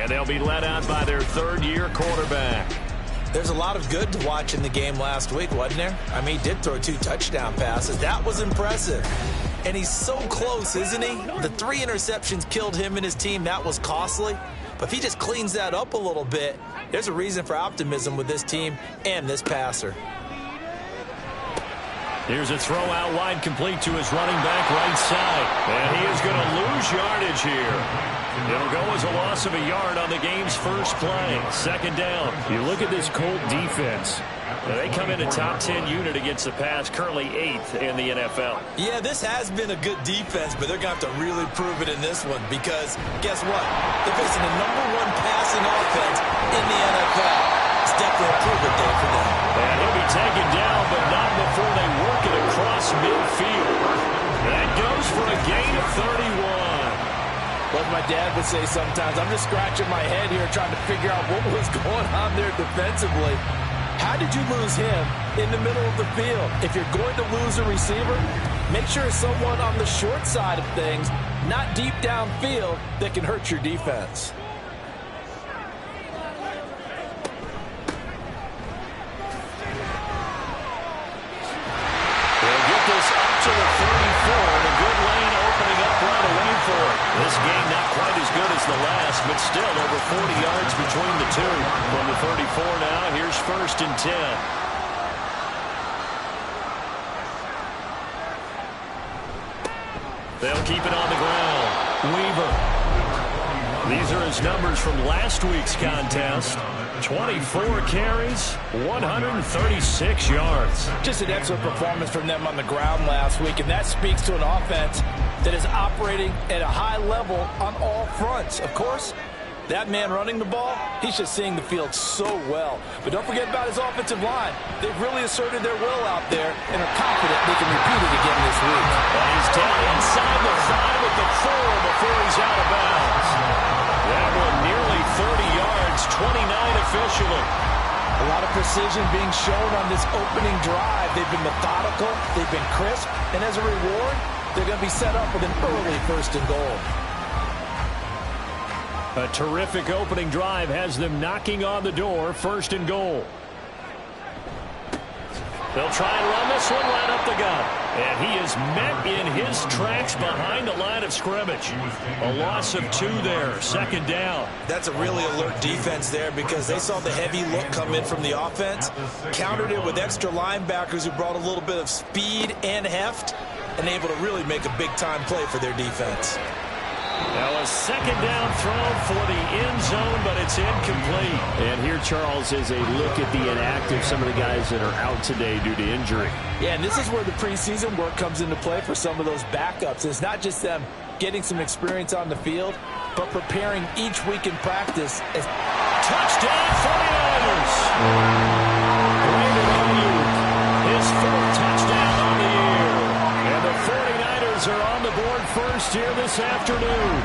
And they'll be led out by their third-year quarterback. There's a lot of good to watch in the game last week, wasn't there? I mean, he did throw 2 touchdown passes. That was impressive. And he's so close, isn't he? The 3 interceptions killed him and his team. That was costly. But if he just cleans that up a little bit, there's a reason for optimism with this team and this passer. Here's a throw out wide, complete to his running back right side. And he is going to lose yardage here. It'll go as a loss of a yard on the game's first play. Second down. You look at this Colt defense. They come in a top 10 unit against the pass, currently 8th in the NFL. Yeah, this has been a good defense, but they're going to have to really prove it in this one because guess what? They're facing the #1 passing offense in the NFL. It's definitely a prove-it day for them. And he'll be taken down, but not before they work it across midfield. That goes for a gain of 31. Like my dad would say sometimes, I'm just scratching my head here trying to figure out what was going on there defensively. How did you lose him in the middle of the field? If you're going to lose a receiver, make sure it's someone on the short side of things, not deep downfield, that can hurt your defense. They'll get this up to the 34, and a good lane opening up right away for it. This game not quite as good as the last, but still over 40 yards between the two. From the 34 now, here's 1st and 10. They'll keep it on the ground. Weaver. These are his numbers from last week's contest. 24 carries, 136 yards. Just an excellent performance from them on the ground last week, and that speaks to an offense that is operating at a high level on all fronts. Of course, that man running the ball, he's just seeing the field so well. But don't forget about his offensive line. They've really asserted their will out there and are confident they can repeat it again this week. And he's down inside the 5 at the 4 before he's out of bounds. That one nearly 30 yards, 29 officially. A lot of precision being shown on this opening drive. They've been methodical, they've been crisp, and as a reward, they're going to be set up with an early 1st and goal. A terrific opening drive has them knocking on the door. 1st and goal. They'll try and run this one right up the gut. And he is met in his tracks behind the line of scrimmage. A loss of 2 there. 2nd down. That's a really alert defense there because they saw the heavy look come in from the offense, countered it with extra linebackers who brought a little bit of speed and heft, and able to really make a big-time play for their defense. Now a 2nd down throw for the end zone, but it's incomplete. And here, Charles, is a look at the inactive, some of the guys that are out today due to injury. Yeah, and this is where the preseason work comes into play for some of those backups. It's not just them getting some experience on the field, but preparing each week in practice. Touchdown 49ers! His 4th touchdown on the year. And the 49ers are on the board first here this afternoon.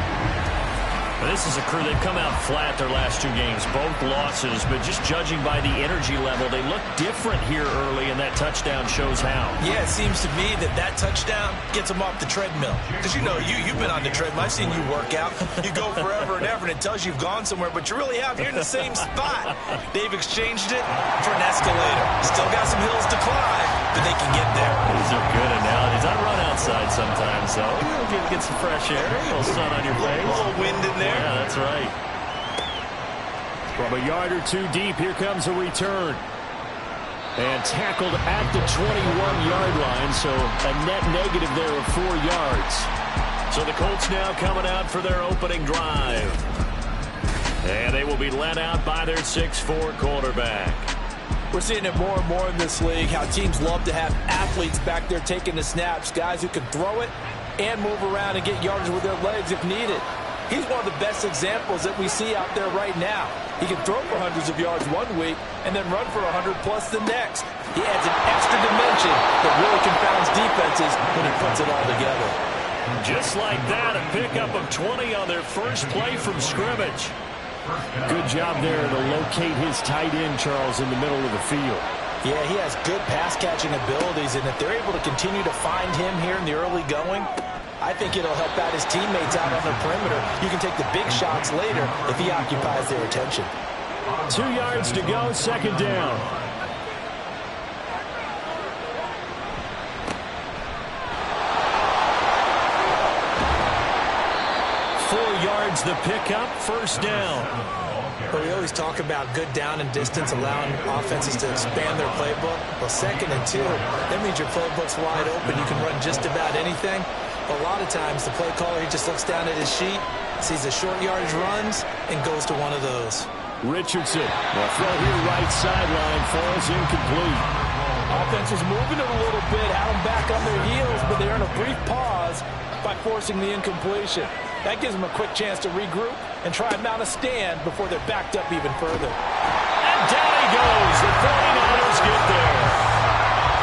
This is a crew, they've come out flat their last 2 games, both losses, but just judging by the energy level, they look different here early, and that touchdown shows how. Yeah, it seems to me that touchdown gets them off the treadmill. Because you know, you've been on the treadmill. I've seen you work out. You go forever and ever, and it tells you you've gone somewhere, but you really have. You're in the same spot. They've exchanged it for an escalator. Still got some hills to climb, but they can get there. These are good analogies. I run outside sometimes, so you'll get some fresh air, a little sun on your face. A little wind in there. Yeah, that's right. From a yard or 2 deep, here comes a return. And tackled at the 21-yard line, so a net negative there of 4 yards. So the Colts now coming out for their opening drive. And they will be led out by their 6'4" quarterback. We're seeing it more and more in this league, how teams love to have athletes back there taking the snaps, guys who can throw it and move around and get yardage with their legs if needed. He's one of the best examples that we see out there right now. He can throw for hundreds of yards one week and then run for 100+ the next. He adds an extra dimension that really confounds defenses when he puts it all together. Just like that, a pickup of 20 on their first play from scrimmage. Good job there to locate his tight end, Charles, in the middle of the field. Yeah, he has good pass-catching abilities, and if they're able to continue to find him here in the early going, I think it'll help out his teammates out on the perimeter. You can take the big shots later if he occupies their attention. 2 yards to go, second down. The pickup, first down. Well, we always talk about good down and distance, allowing offenses to expand their playbook. Well, 2nd and 2, that means your playbook's wide open. You can run just about anything. But a lot of times, the play caller, he just looks down at his sheet, sees the short yardage runs, and goes to one of those. Richardson, the throw here right sideline, falls incomplete. Offense is moving it a little bit, had them back on their heels, but they earn a brief pause by forcing the incompletion. That gives them a quick chance to regroup and try and mount a stand before they're backed up even further. And down he goes. The 49ers get there.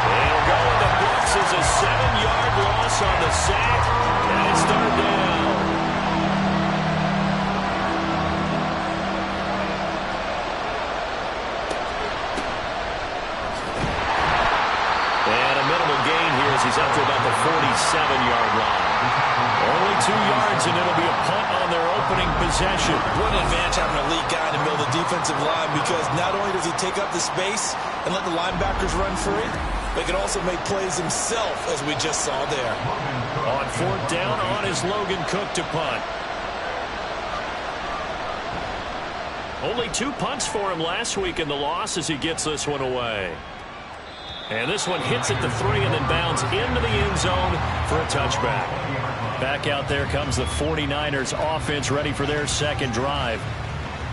They'll go in the books as a 7-yard loss on the sack, and it's third down. And a minimal gain here as he's up to about the 47-yard line. Only 2 yards, and it'll be a punt on their opening possession. What an advantage having an elite guy in the middle of the defensive line, because not only does he take up the space and let the linebackers run free, but he can also make plays himself, as we just saw there. On 4th down, on is Logan Cook to punt. Only 2 punts for him last week in the loss as he gets this one away. And this one hits at the 3 and then bounds into the end zone for a touchback. Back out there comes the 49ers offense, ready for their second drive.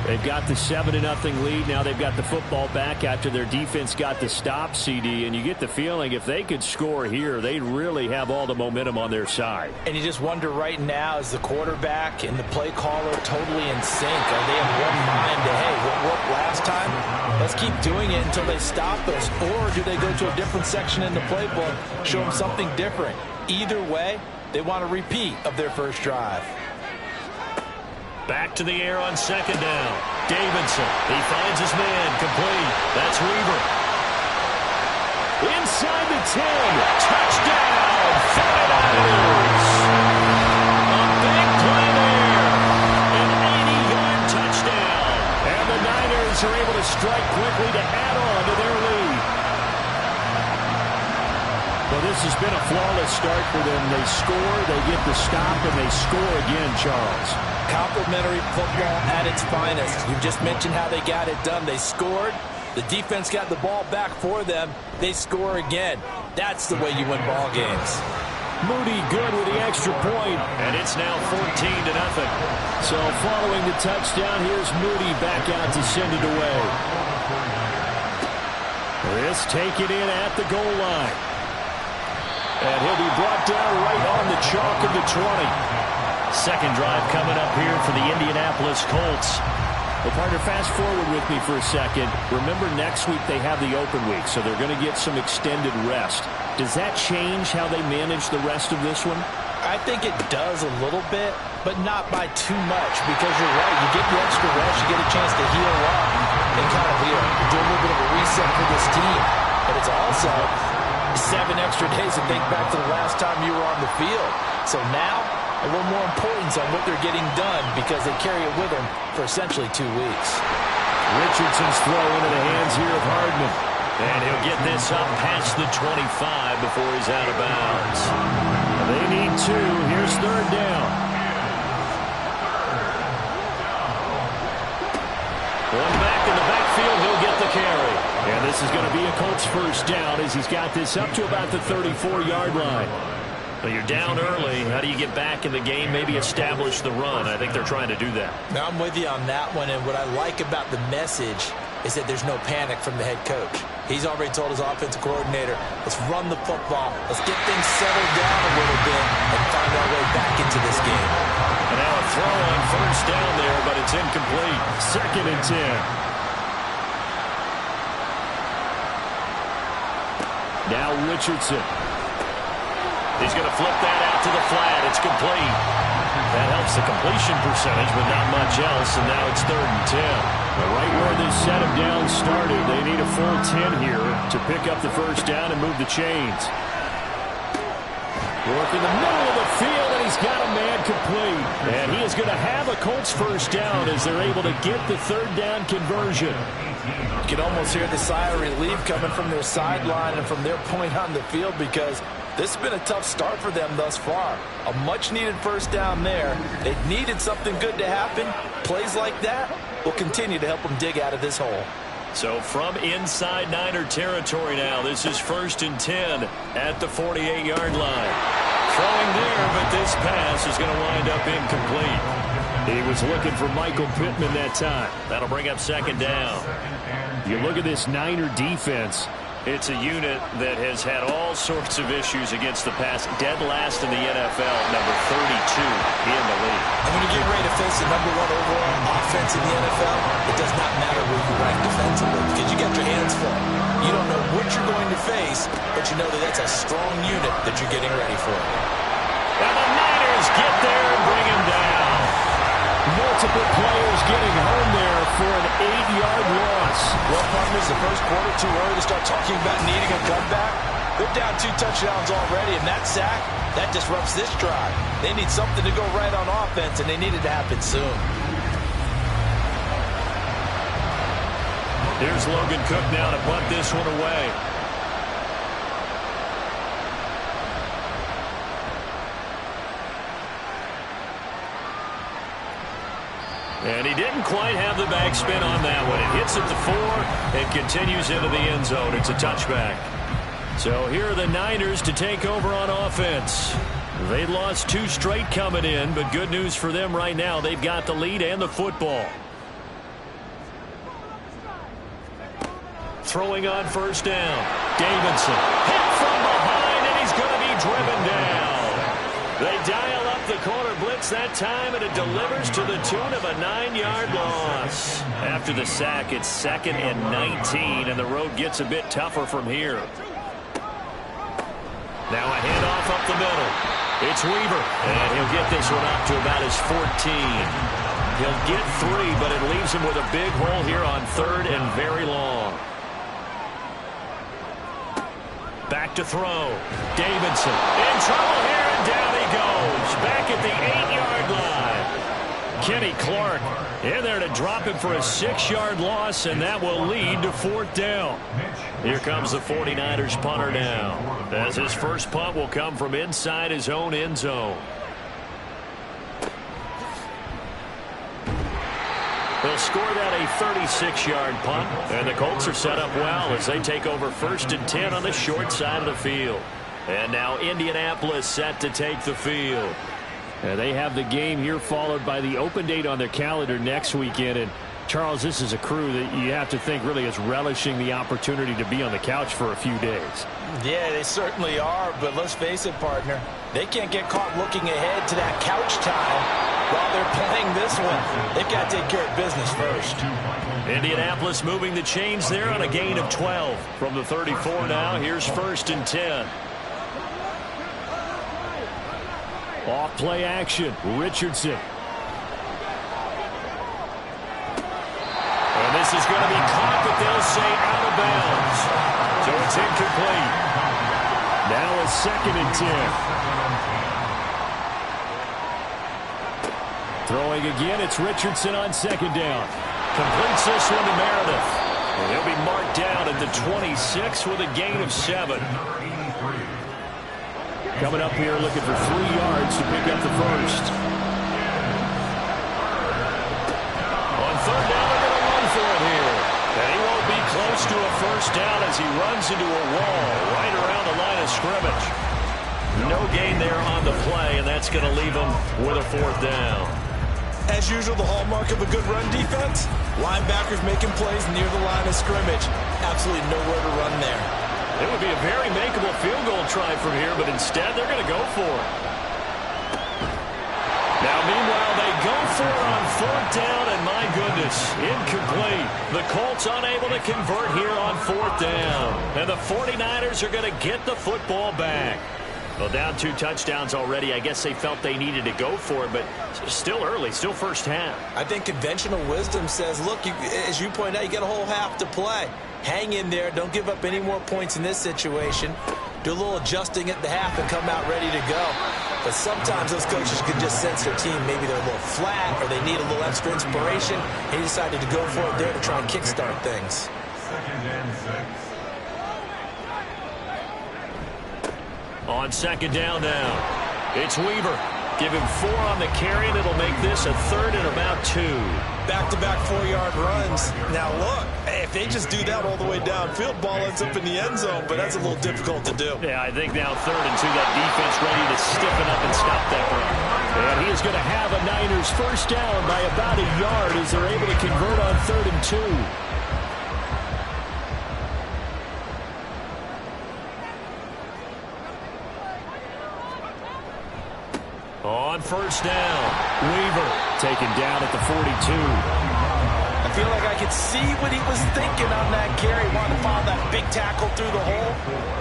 They've got the 7-0 lead. Now they've got the football back after their defense got the stop, CD. And you get the feeling if they could score here, they'd really have all the momentum on their side. And you just wonder right now, is the quarterback and the play caller totally in sync? Are they in one mind to, hey, what worked last time? Let's keep doing it until they stop us. Or do they go to a different section in the playbook, show them something different? Either way, they want a repeat of their first drive. Back to the air on 2nd down. Davidson, he finds his man, complete. That's Reaver. Inside the 10. Touchdown, 49ers. A big play there. An 80-yard touchdown. And the Niners are able to strike quickly to add on to their lead. Well, this has been a flawless start for them. They score, they get the stop, and they score again, Charles. Complimentary football at its finest. You just mentioned how they got it done. They scored. The defense got the ball back for them. They score again. That's the way you win ball games. Moody good with the extra point. And it's now 14-0. So following the touchdown, here's Moody back out to send it away. This taken in at the goal line. And he'll be brought down right on the chalk of the 20. Second drive coming up here for the Indianapolis Colts. Well, partner, fast forward with me for a second. Remember, next week they have the open week, so they're going to get some extended rest. Does that change how they manage the rest of this one? I think it does a little bit, but not by too much, because you're right. You get the extra rest, you get a chance to heal up and kind of do a little bit of a reset for this team. But it's also 7 extra days to think back to the last time you were on the field. So now, a little more importance on what they're getting done because they carry it with them for essentially 2 weeks. Richardson's throw into the hands here of Hardman. And he'll get this up past the 25 before he's out of bounds. They need 2. Here's 3rd down. One back in the backfield, he'll get the carry. And this is going to be a Colts first down as he's got this up to about the 34-yard line. Well, you're down early. How do you get back in the game? Maybe establish the run. I think they're trying to do that. Now, I'm with you on that one, and what I like about the message is that there's no panic from the head coach. He's already told his offensive coordinator, let's run the football, let's get things settled down a little bit and find our way back into this game. And now a throw on first down there, but it's incomplete. 2nd and 10. Now Richardson. He's going to flip that out to the flat. It's complete. That helps the completion percentage, but not much else, and now it's 3rd and 10. Right where this set of downs started, they need a full 10 here to pick up the first down and move the chains. Work in the middle of the field, and he's got a man complete. And he is going to have a Colts first down as they're able to get the third down conversion. You can almost hear the sigh of relief coming from their sideline and from their point on the field, because this has been a tough start for them thus far. A much-needed first down there. It needed something good to happen. Plays like that will continue to help them dig out of this hole. So from inside Niner territory now, this is 1st and 10 at the 48-yard line. Throwing there, but this pass is going to wind up incomplete. He was looking for Michael Pittman that time. That'll bring up 2nd down. You look at this Niner defense. It's a unit that has had all sorts of issues against the pass. Dead last in the NFL, number 32 in the league. And when you get ready to face the number 1 overall offense in the NFL, it does not matter where you rank defensively, because you got your hands full. You don't know what you're going to face, but you know that that's a strong unit that you're getting ready for. And the Niners get there and bring him down. Multiple players getting home there for an 8-yard loss. Well, partners, the first quarter too early to start talking about needing a comeback. They're down 2 touchdowns already, and that sack, that disrupts this drive. They need something to go right on offense, and they need it to happen soon. Here's Logan Cook now to punt this one away. And he didn't quite have the backspin on that one. It hits at the 4 and continues into the end zone. It's a touchback. So here are the Niners to take over on offense. They lost 2 straight coming in, but good news for them right now. They've got the lead and the football. Throwing on 1st down. Davidson hit from behind, and he's going to be driven down. They dial up the corner blitz that time, and it delivers to the tune of a 9-yard loss. After the sack, it's 2nd and 19, and the road gets a bit tougher from here. Now a handoff up the middle. It's Weaver, and he'll get this one up to about his 14. He'll get 3, but it leaves him with a big hole here on 3rd and very long. Back to throw. Davidson in trouble here, and down he goes. Back at the 8-yard line. Kenny Clark in there to drop him for a 6-yard loss, and that will lead to 4th down. Here comes the 49ers punter now, as his first punt will come from inside his own end zone. They'll score that a 36-yard punt, and the Colts are set up well as they take over 1st and 10 on the short side of the field. And now Indianapolis set to take the field. And they have the game here followed by the open date on their calendar next weekend. And Charles, this is a crew that you have to think really is relishing the opportunity to be on the couch for a few days. Yeah, they certainly are, but let's face it, partner. They can't get caught looking ahead to that couch time while they're playing this one. They've got to take care of business first. Indianapolis moving the chains there on a gain of 12. From the 34 now, here's 1st and 10. Off play action, Richardson. And this is going to be caught, but they'll say out of bounds. So it's incomplete. Now a 2nd and 10. Throwing again, it's Richardson on 2nd down. Completes this one to Meredith. And he'll be marked down at the 26 with a gain of 7. Coming up here looking for 3 yards to pick up the first. On 3rd down, they're going to run for it here. And he won't be close to a first down as he runs into a wall right around the line of scrimmage. No gain there on the play, and that's going to leave him with a 4th down. As usual, the hallmark of a good run defense, linebackers making plays near the line of scrimmage. Absolutely nowhere to run there. It would be a very makeable field goal try from here, but instead they're going to go for it. Now, meanwhile, they go for it on 4th down, and my goodness, incomplete. The Colts unable to convert here on 4th down. And the 49ers are going to get the football back. Well, down 2 touchdowns already. I guess they felt they needed to go for it, but still early, still first half. I think conventional wisdom says, look, as you point out, you got a whole half to play. Hang in there. Don't give up any more points in this situation. Do a little adjusting at the half and come out ready to go. But sometimes those coaches can just sense their team. Maybe they're a little flat or they need a little extra inspiration. He decided to go for it there to try and kickstart things. On second down now, it's Weaver. Give him 4 on the carry, and it'll make this a 3rd and about 2. Back-to-back 4-yard runs. Now, look, if they just do that all the way downfield, ball ends up in the end zone, but that's a little difficult to do. Yeah, I think now 3rd and 2, that defense ready to stiffen up and stop that run. And he is going to have a Niners first down by about a yard as they're able to convert on 3rd and 2. On first down, Weaver taken down at the 42. I feel like I could see what he was thinking on that carry. Wanted to follow that big tackle through the hole.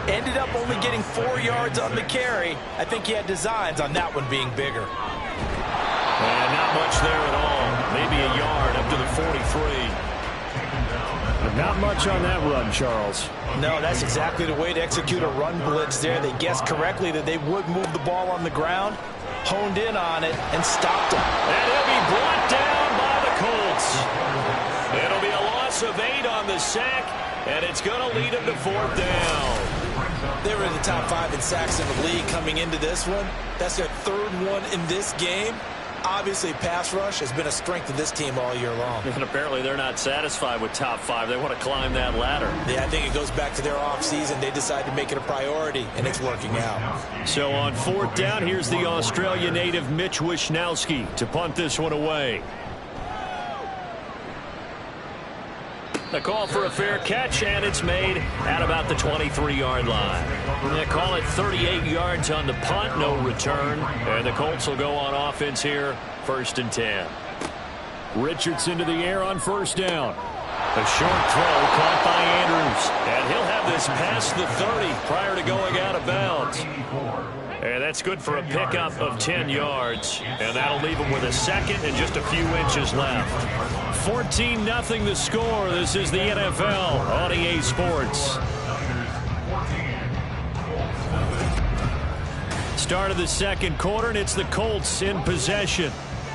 Ended up only getting 4 yards on the carry. I think he had designs on that one being bigger. And not much there at all. Maybe a yard up to the 43. Not much on that run, Charles. No, that's exactly the way to execute a run blitz there. They guessed correctly that they would move the ball on the ground, honed in on it, and stopped him. And he'll be brought down by the Colts. It'll be a loss of 8 on the sack, and it's going to lead them to 4th down. They were in the top 5 in sacks in the league coming into this one. That's their 3rd one in this game. Obviously, pass rush has been a strength of this team all year long. And apparently they're not satisfied with top 5. They want to climb that ladder. Yeah, I think it goes back to their offseason. They decided to make it a priority, and it's working out. So on 4th down, here's the Australia native Mitch Wishnowski to punt this one away. The call for a fair catch, and it's made at about the 23-yard line. They call it 38 yards on the punt, no return. And the Colts will go on offense here, 1st and 10. Richardson to the air on first down. A short throw caught by Andrews. And he'll have this past the 30 prior to going out of bounds. And that's good for a pickup of 10 yards. And that'll leave him with a 2nd and just a few inches left. 14-0 the score. This is the NFL on EA Sports. Start of the 2nd quarter, and it's the Colts in possession.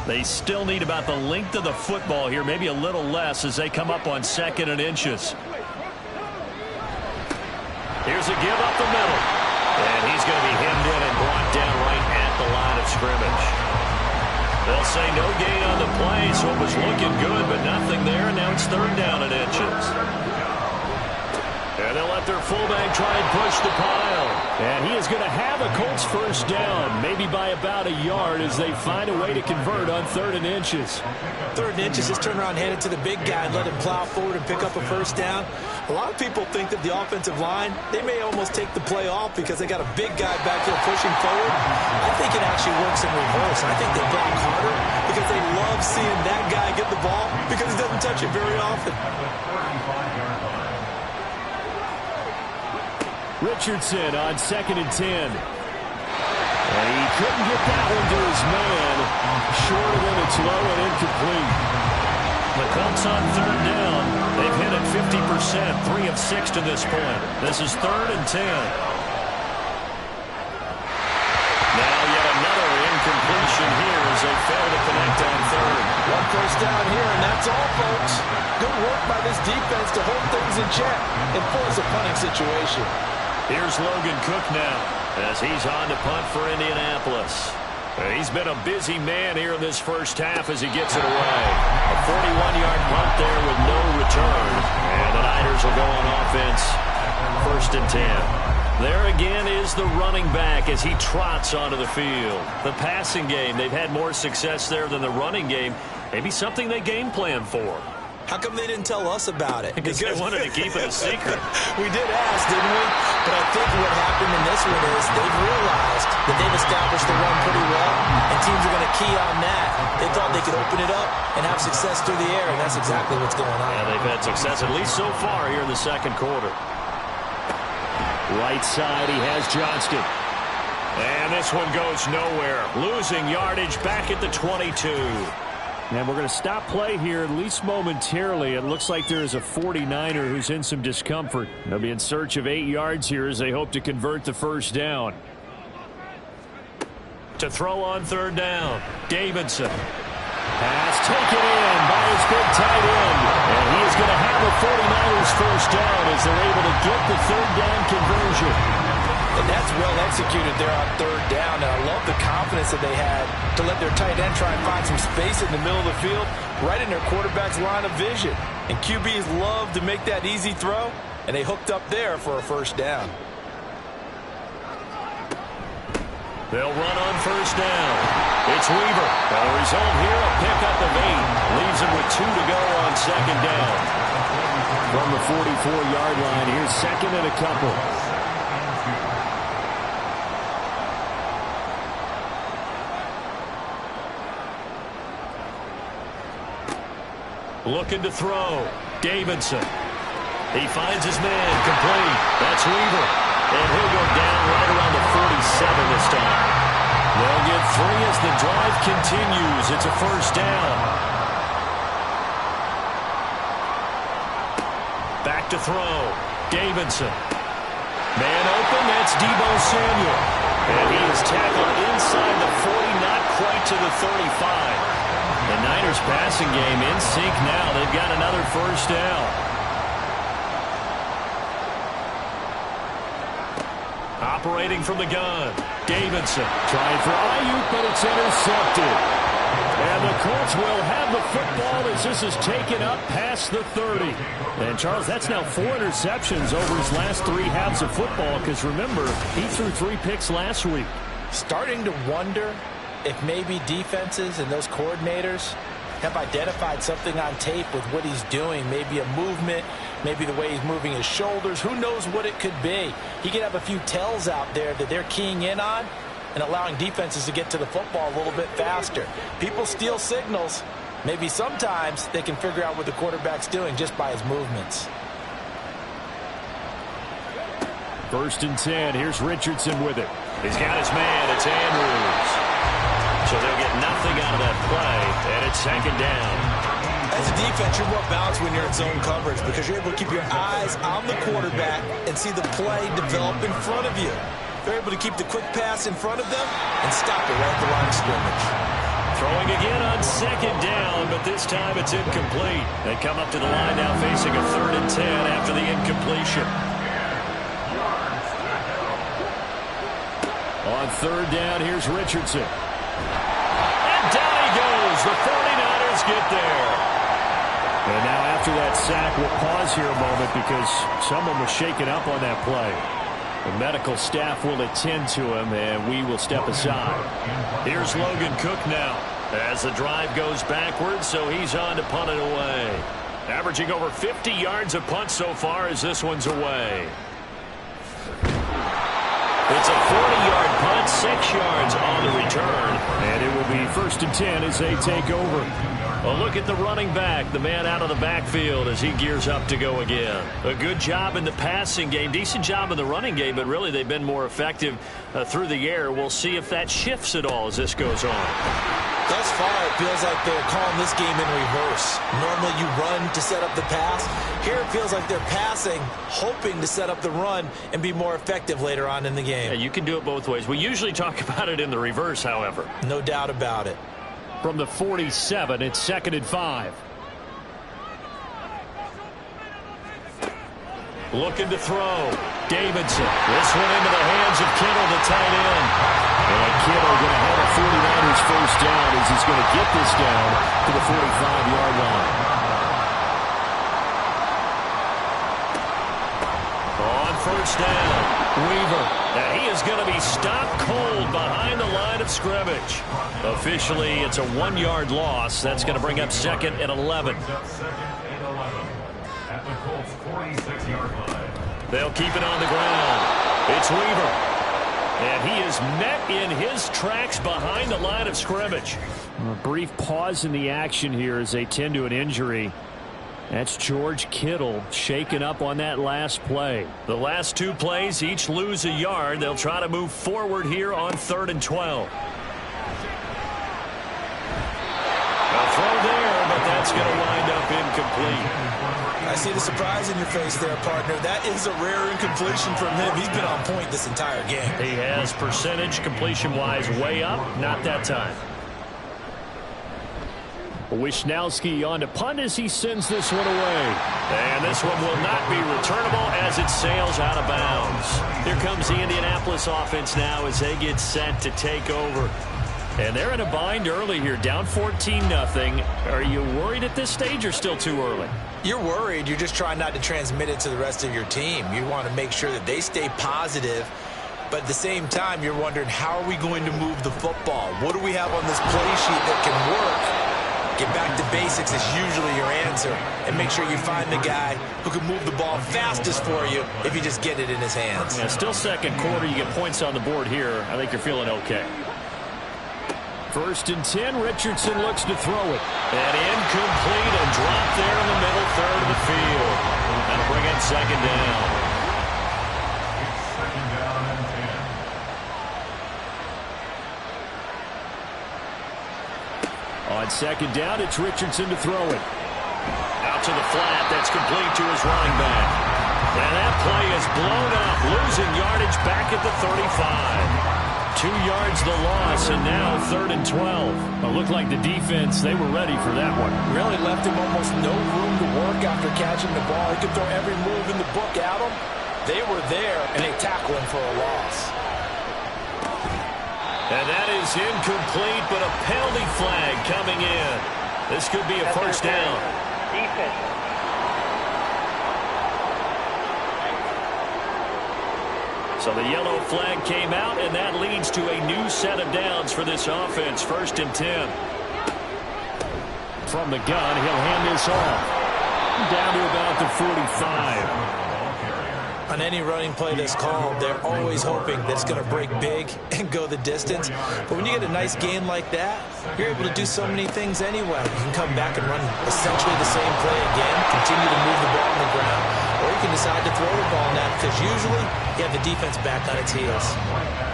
They still need about the length of the football here, maybe a little less as they come up on 2nd and inches. Here's a give up the middle. And he's going to be hemmed in and brought down right at the line of scrimmage. They'll say no gain on the play, so it was looking good, but nothing there, and now it's 3rd down and inches. And they'll let their fullback try and push the pile. And he is going to have a Colts first down, maybe by about a yard as they find a way to convert on 3rd and inches. 3rd and inches, just turn around, hand it to the big guy, and let him plow forward and pick up a first down. A lot of people think that the offensive line, they may almost take the play off because they got a big guy back there pushing forward. I think it actually works in reverse. I think they block harder because they love seeing that guy get the ball because he doesn't touch it very often. Richardson on 2nd and 10. And he couldn't get that one to his man. Short of it, it's low and incomplete. The Colts on 3rd down. They've hit it 50%, 3 of 6 to this point. This is 3rd and 10. Now yet another incompletion here as they fail to connect on 3rd. One first down here, and that's all, folks. Good work by this defense to hold things in check and force a punting situation. Here's Logan Cook now as he's on to punt for Indianapolis. He's been a busy man here in this first half as he gets it away. A 41-yard punt there with no return. And the Niners will go on offense, 1st and 10. There again is the running back as he trots onto the field. The passing game, they've had more success there than the running game. Maybe something they game plan for. How come they didn't tell us about it? Because they wanted to keep it a secret. We did ask, didn't we? But I think what happened in this one is they've realized that they've established the run pretty well, and teams are going to key on that. They thought they could open it up and have success through the air, and that's exactly what's going on. Yeah, they've had success, at least so far here in the 2nd quarter. Right side, he has Johnston. And this one goes nowhere. Losing yardage back at the 22. And we're going to stop play here, at least momentarily. It looks like there is a 49er who's in some discomfort. They'll be in search of 8 yards here as they hope to convert the first down. To throw on third down, Davidson. Pass taken in by his big tight end. And he is going to have the 49ers first down as they're able to get the third down conversion. And that's well executed there on third down. And I love the confidence that they had to let their tight end try and find some space in the middle of the field, right in their quarterback's line of vision. And QBs love to make that easy throw, and they hooked up there for a first down. They'll run on first down. It's Weaver. The result here, a pickup of 8. Leaves him with 2 to go on second down. From the 44-yard line, here's second and a couple. Looking to throw. Davidson. He finds his man. Complete. That's Weaver. And he'll go down right around the 47 this time. They'll get 3 as the drive continues. It's a first down. Back to throw. Davidson. Man open. That's Deebo Samuel. And he is tackled inside the 40, not quite to the 35. The Niners passing game in sync now. They've got another first down. Operating from the gun. Davidson trying for Ayuk, but it's intercepted. And the Colts will have the football as this is taken up past the 30. And, Charles, that's now 4 interceptions over his last 3 halves of football because, remember, he threw 3 picks last week. Starting to wonder if maybe defenses and those coordinators have identified something on tape with what he's doing. Maybe a movement, maybe the way he's moving his shoulders. Who knows what it could be? He could have a few tells out there that they're keying in on and allowing defenses to get to the football a little bit faster. People steal signals. Maybe sometimes they can figure out what the quarterback's doing just by his movements. First and 10. Here's Richardson with it. He's got his man. It's Andrews. So they'll get nothing out of that play, and it's second down. As a defense, you're more balanced when you're in zone coverage because you're able to keep your eyes on the quarterback and see the play develop in front of you. They're able to keep the quick pass in front of them and stop it right at the line of scrimmage. Throwing again on second down, but this time it's incomplete. They come up to the line now facing a 3rd and 10 after the incompletion. On third down, here's Richardson. And down he goes. The 49ers get there. And now after that sack, we'll pause here a moment because someone was shaken up on that play. The medical staff will attend to him, and we will step aside. Here's Logan Cook now as the drive goes backwards, so he's on to punt it away. Averaging over 50 yards a punt so far as this one's away. It's a 40-yard punt, 6 yards on the return. And it will be first and 10 as they take over. A look at the running back, the man out of the backfield as he gears up to go again. A good job in the passing game, decent job in the running game, but really they've been more effective through the air. We'll see if that shifts at all as this goes on. Thus far, it feels like they're calling this game in reverse. Normally you run to set up the pass. Here it feels like they're passing, hoping to set up the run and be more effective later on in the game. Yeah, you can do it both ways. We usually talk about it in the reverse, however. No doubt about it. From the 47, it's 2nd and 5. Looking to throw. Davidson. This one into the hands of Kittle, the tight end. And Kittle going to have a 49ers first down as he's going to get this down to the 45-yard line. On first down, Weaver. Now he is going to be stopped cold behind the line of scrimmage. Officially, it's a 1-yard loss. That's going to bring up 2nd and 11. They'll keep it on the ground. It's Weaver. And he is met in his tracks behind the line of scrimmage. A brief pause in the action here as they tend to an injury. That's George Kittle shaken up on that last play. The last 2 plays each lose a yard. They'll try to move forward here on 3rd and 12. A throw there, but that's going to wind up up incomplete. I see the surprise in your face there, partner. That is a rare incompletion from him. He's been on point this entire game. He has percentage completion-wise way up. Not that time. Wisnowski on to punt as he sends this one away. And this one will not be returnable as it sails out of bounds. Here comes the Indianapolis offense now as they get set to take over. And they're in a bind early here, down 14-0. Are you worried at this stage or still too early? You're worried. You're just trying not to transmit it to the rest of your team. You want to make sure that they stay positive. But at the same time, you're wondering, how are we going to move the football? What do we have on this play sheet that can work? Get back to basics is usually your answer. And make sure you find the guy who can move the ball fastest for you if you just get it in his hands. Yeah, still second quarter. You get points on the board here. I think you're feeling okay. 1st and 10. Richardson looks to throw it. And incomplete and dropped there in the middle third of the field. That'll bring up 2nd down. On 2nd down, it's Richardson to throw it. Out to the flat. That's complete to his running back. And that play is blown up, losing yardage back at the 35. 2 yards the loss, and now 3rd and 12. It looked like the defense, they were ready for that one. Really left him almost no room to work after catching the ball. He could throw every move in the book at him. They were there, and they tackled him for a loss. And that is incomplete, but a penalty flag coming in. This could be a first down. Defense. So the yellow flag came out, and that leads to a new set of downs for this offense. 1st and 10. From the gun, he'll hand this off. Down to about the 45. On any running play that's called, they're always hoping that it's going to break big and go the distance. But when you get a nice game like that, you're able to do so many things anyway. You can come back and run essentially the same play again, continue to move the ball on the ground, or you can decide to throw the ball now because usually you have the defense back on its heels.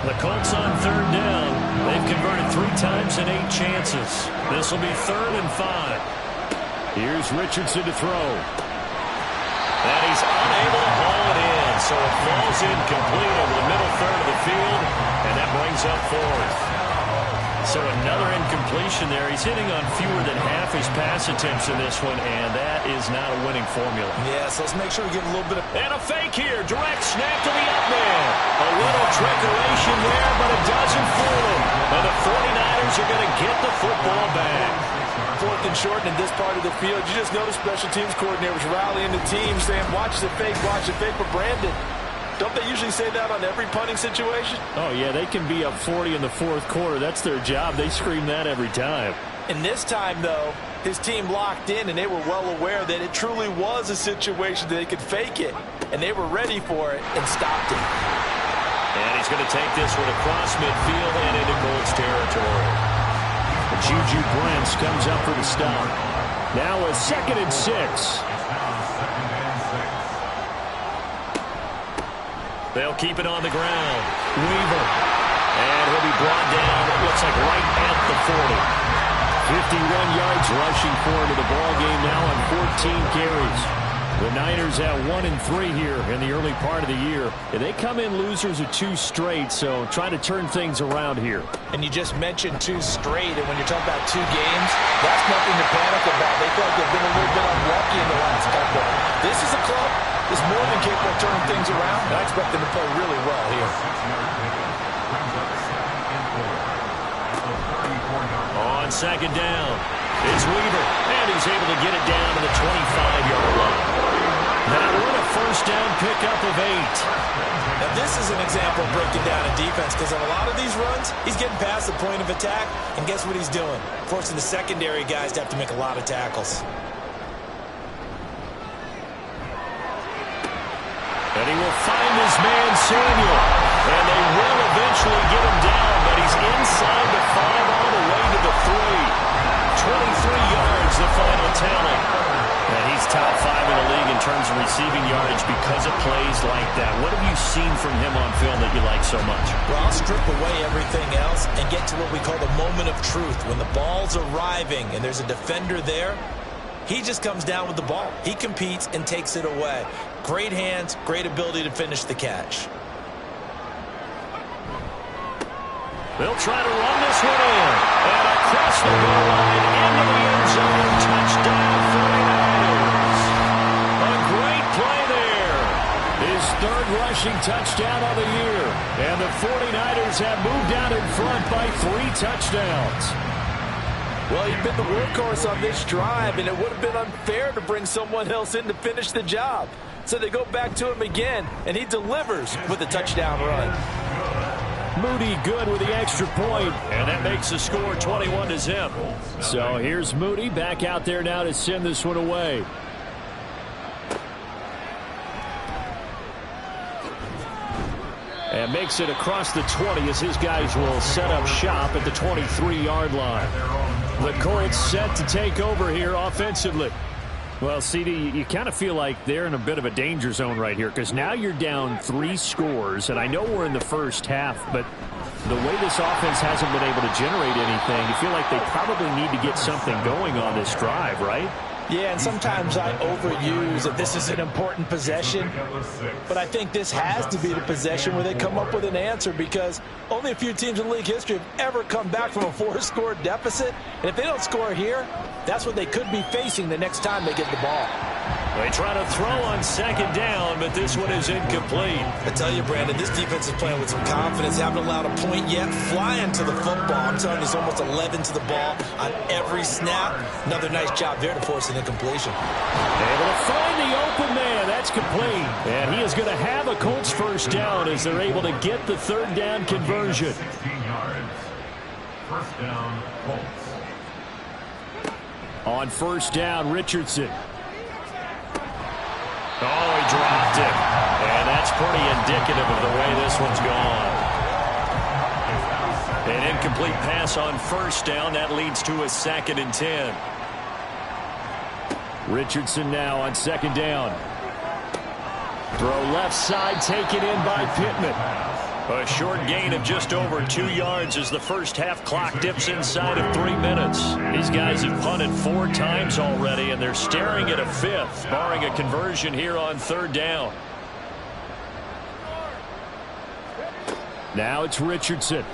The Colts on 3rd down. They've converted 3 times in 8 chances. This will be 3rd and 5. Here's Richardson to throw. And he's unable to haul it in, so it falls incomplete over the middle third of the field, and that brings up 4th. So another incompletion there. He's hitting on fewer than half his pass attempts in this one, and that is not a winning formula. Yeah, so let's make sure we get a little bit of... And a fake here. Direct snap to the up man. A little trickeration there, but it doesn't fool him. And the 49ers are going to get the football back. 4th and short in this part of the field. You just noticed special teams coordinators rallying the team, saying, watch the fake for Brandon. Don't they usually say that on every punting situation? Oh, yeah, they can be up 40 in the 4th quarter. That's their job. They scream that every time. And this time, though, his team locked in, and they were well aware that it truly was a situation that they could fake it. And they were ready for it and stopped it. And he's going to take this one across midfield and into Colts territory. Juju Brents comes up for the stop. Now a 2nd and 6. They'll keep it on the ground. Weaver. And he'll be brought down, it looks like right at the 40. 51 yards rushing forward to the ball game now on 14 carries. The Niners have 1-3 here in the early part of the year. And they come in losers of 2 straight, so try to turn things around here. And you just mentioned 2 straight, and when you're talking about 2 games, that's nothing to panic about. They feel like they've been a little bit unlucky in the last couple. This is a club that's more than capable of turning things around, and I expect them to play really well here. On 2nd down, it's Weaver, and he's able to get it down to the 25-yard line. That one a first down pickup of 8. Now this is an example of breaking down a defense because on a lot of these runs, he's getting past the point of attack, and guess what he's doing? Forcing the secondary guys to have to make a lot of tackles. And he will find his man Samuel, and they will eventually get him down, but he's inside the 5 all the way to the 3. 23 yards, the final tally. And he's top 5 in the league in terms of receiving yardage because of plays like that. What have you seen from him on film that you like so much? Well, I'll strip away everything else and get to what we call the moment of truth. When the ball's arriving and there's a defender there, He just comes down with the ball. He competes and takes it away. Great hands, great ability to finish the catch. They'll try to run this one in. And across the goal line into the end zone. Touchdown 49ers. A great play there. His third rushing touchdown of the year. And the 49ers have moved out in front by 3 touchdowns. Well, he's been the workhorse on this drive, and it would have been unfair to bring someone else in to finish the job. So they go back to him again, and he delivers with a touchdown run. Moody good with the extra point, and that makes the score 21-0. So here's Moody back out there now to send this one away. And makes it across the 20 as his guys will set up shop at the 23-yard line. The Colts set to take over here offensively. Well, CD, you kind of feel like they're in a bit of a danger zone right here because now you're down 3 scores, and I know we're in the first half, but the way this offense hasn't been able to generate anything, you feel like they probably need to get something going on this drive, right? Yeah, and sometimes I overuse that this is an important possession, but I think this has to be the possession where they come up with an answer because only a few teams in league history have ever come back from a 4-score deficit, and if they don't score here, that's what they could be facing the next time they get the ball. They try to throw on second down, but this one is incomplete. I tell you, Brandon, this defense is playing with some confidence. Haven't allowed a point yet. Flying to the football. I'm telling you, it's almost 11 to the ball on every snap. Another nice job there to force an incompletion. Able to find the open man. That's complete. And he is going to have a Colts first down as they're able to get the third down conversion. 16 yards. First down, Colts. On first down, Richardson. Oh, he dropped it. And that's pretty indicative of the way this one's gone. An incomplete pass on first down. That leads to a 2nd and 10. Richardson now on second down. Throw left side, taken in by Pittman. A short gain of just over 2 yards as the first half clock dips inside of 3 minutes. These guys have punted 4 times already, and they're staring at a 5th, barring a conversion here on third down. Now it's Richardson.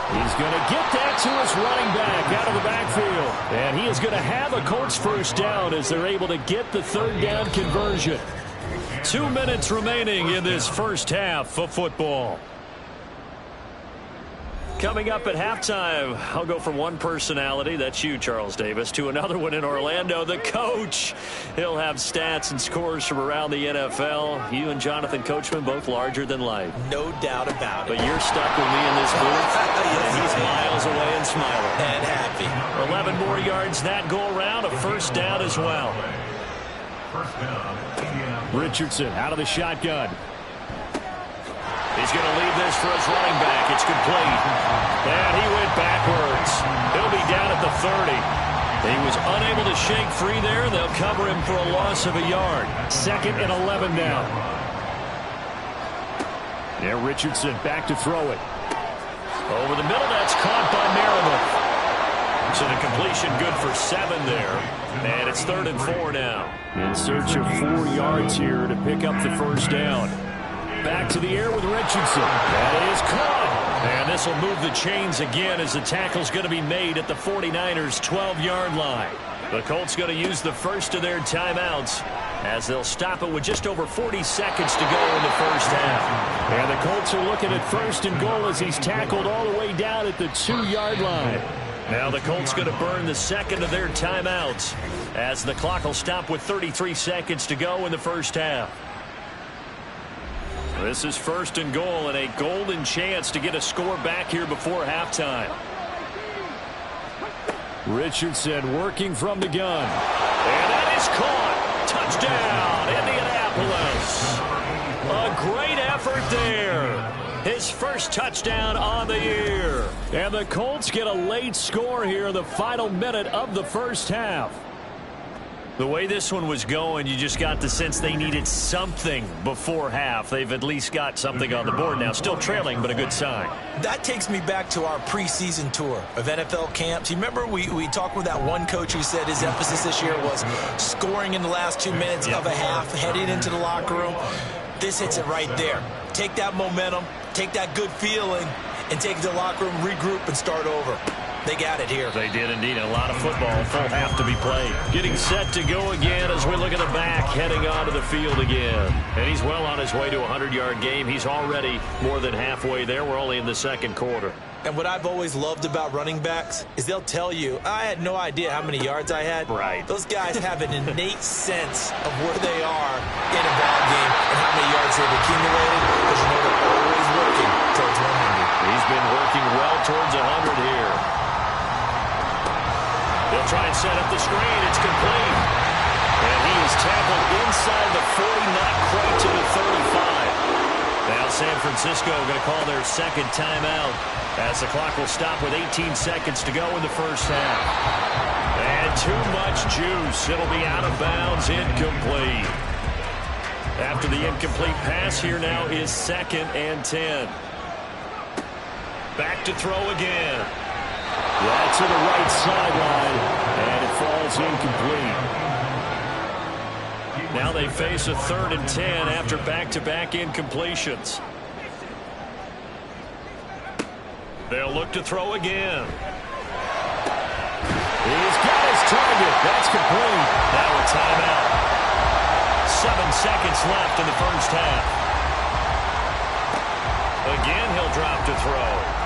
He's going to get that to his running back out of the backfield. And he is going to have a Colts first down as they're able to get the third down conversion. 2 minutes remaining in this first half of football. Coming up at halftime, I'll go from one personality, that's you, Charles Davis, to another one in Orlando, the coach. He'll have stats and scores from around the NFL. You and Jonathan Coachman, both larger than life. No doubt about it. But you're stuck with me in this booth, and he's miles away and smiling. And happy. 11 more yards that go around, a first down as well. First down, Richardson out of the shotgun. He's going to leave this for his running back. It's complete. And he went backwards. He'll be down at the 30. He was unable to shake free there. They'll cover him for a loss of a yard. 2nd and 11 now. There, Richardson back to throw it. Over the middle, that's caught by Maryland. So the completion good for 7 there. And it's 3rd and 4 now. In search of 4 yards here to pick up the first down. Back to the air with Richardson. That is caught. And this will move the chains again as the tackle's going to be made at the 49ers' 12-yard line. The Colts going to use the first of their timeouts as they'll stop it with just over 40 seconds to go in the first half. And the Colts are looking at 1st and goal as he's tackled all the way down at the 2-yard line. Now the Colts going to burn the 2nd of their timeouts as the clock will stop with 33 seconds to go in the first half. This is 1st and goal and a golden chance to get a score back here before halftime. Richardson working from the gun. And that is caught. Touchdown, Indianapolis. A great effort there. His first touchdown on the year. And the Colts get a late score here in the final minute of the first half. The way this one was going, you just got the sense they needed something before half. They've at least got something on the board now. Still trailing, but a good sign. That takes me back to our preseason tour of NFL camps. You remember we talked with that one coach who said his emphasis this year was scoring in the last 2 minutes of a half, heading into the locker room. This hits it right there. Take that momentum, take that good feeling, and take it to the locker room, regroup, and start over. They got it here. They did indeed. A lot of football, full half to be played. Getting set to go again as we look at the back, heading onto the field again. And he's well on his way to a 100-yard game. He's already more than halfway there. We're only in the second quarter. And what I've always loved about running backs is they'll tell you, I had no idea how many yards I had. Right. Those guys have an innate sense of where they are in a ball game and how many yards they've accumulated, because you know they're always working towards 100. He's been working well towards 100 here. They'll try and set up the screen. It's complete. And he is tackled inside the 40, not quite to the 35. Now San Francisco going to call their second timeout as the clock will stop with 18 seconds to go in the first half. And too much juice. It'll be out of bounds, incomplete. After the incomplete pass, here now is 2nd and 10. Back to throw again. That's to the right sideline, and it falls incomplete. Now they face a 3rd and 10 after back-to-back incompletions. They'll look to throw again. He's got his target. That's complete. Now a timeout. 7 seconds left in the first half. Again, he'll drop to throw.